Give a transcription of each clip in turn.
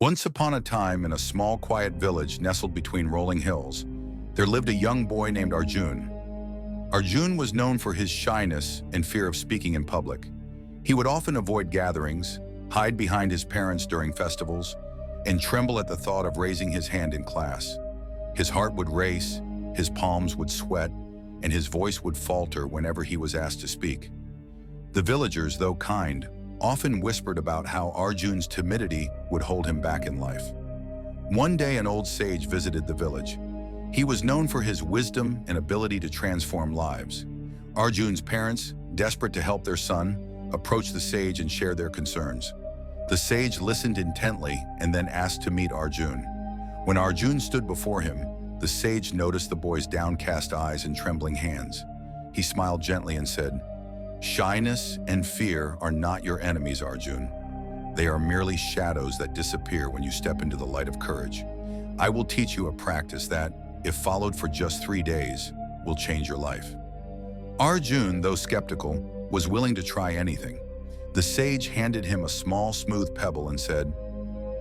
Once upon a time, in a small, quiet village nestled between rolling hills, there lived a young boy named Arjun. Arjun was known for his shyness and fear of speaking in public. He would often avoid gatherings, hide behind his parents during festivals, and tremble at the thought of raising his hand in class. His heart would race, his palms would sweat, and his voice would falter whenever he was asked to speak. The villagers, though kind, often whispered about how Arjun's timidity would hold him back in life. One day, an old sage visited the village. He was known for his wisdom and ability to transform lives. Arjun's parents, desperate to help their son, approached the sage and shared their concerns. The sage listened intently and then asked to meet Arjun. When Arjun stood before him, the sage noticed the boy's downcast eyes and trembling hands. He smiled gently and said, "Shyness and fear are not your enemies, Arjun. They are merely shadows that disappear when you step into the light of courage. I will teach you a practice that, if followed for just 3 days, will change your life." Arjun, though skeptical, was willing to try anything. The sage handed him a small, smooth pebble and said,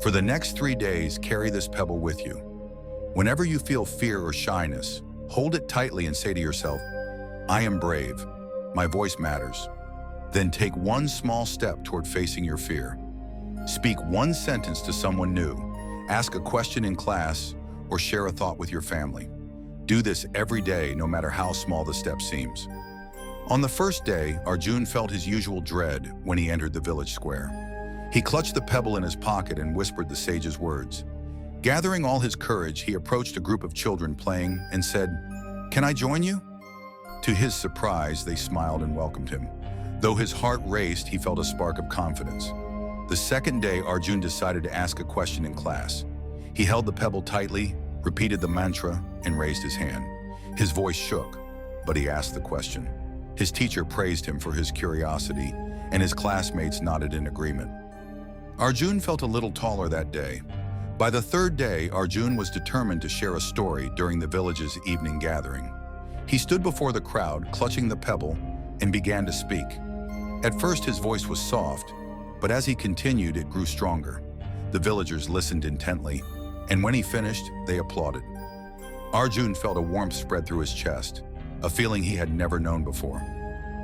"For the next 3 days, carry this pebble with you. Whenever you feel fear or shyness, hold it tightly and say to yourself, 'I am brave. My voice matters.' Then take one small step toward facing your fear. Speak one sentence to someone new, ask a question in class, or share a thought with your family. Do this every day, no matter how small the step seems." On the first day, Arjun felt his usual dread when he entered the village square. He clutched the pebble in his pocket and whispered the sage's words. Gathering all his courage, he approached a group of children playing and said, "Can I join you?" To his surprise, they smiled and welcomed him. Though his heart raced, he felt a spark of confidence. The second day, Arjun decided to ask a question in class. He held the pebble tightly, repeated the mantra, and raised his hand. His voice shook, but he asked the question. His teacher praised him for his curiosity, and his classmates nodded in agreement. Arjun felt a little taller that day. By the third day, Arjun was determined to share a story during the village's evening gathering. He stood before the crowd, clutching the pebble, and began to speak. At first, his voice was soft, but as he continued, it grew stronger. The villagers listened intently, and when he finished, they applauded. Arjun felt a warmth spread through his chest, a feeling he had never known before.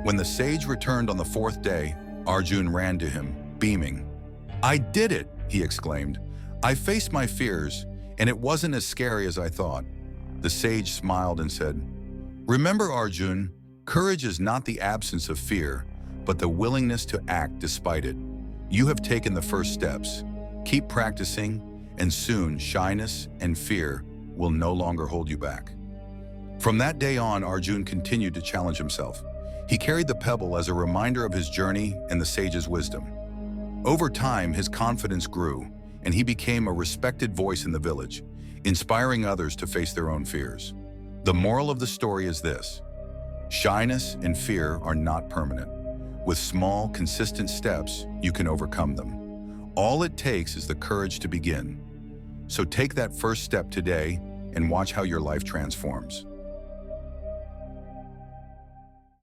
When the sage returned on the fourth day, Arjun ran to him, beaming. "I did it!" he exclaimed. "I faced my fears, and it wasn't as scary as I thought." The sage smiled and said, "Remember, Arjun, courage is not the absence of fear, but the willingness to act despite it. You have taken the first steps. Keep practicing, and soon shyness and fear will no longer hold you back." From that day on, Arjun continued to challenge himself. He carried the pebble as a reminder of his journey and the sage's wisdom. Over time, his confidence grew, and he became a respected voice in the village, inspiring others to face their own fears. The moral of the story is this: shyness and fear are not permanent. With small, consistent steps, you can overcome them. All it takes is the courage to begin. So take that first step today and watch how your life transforms.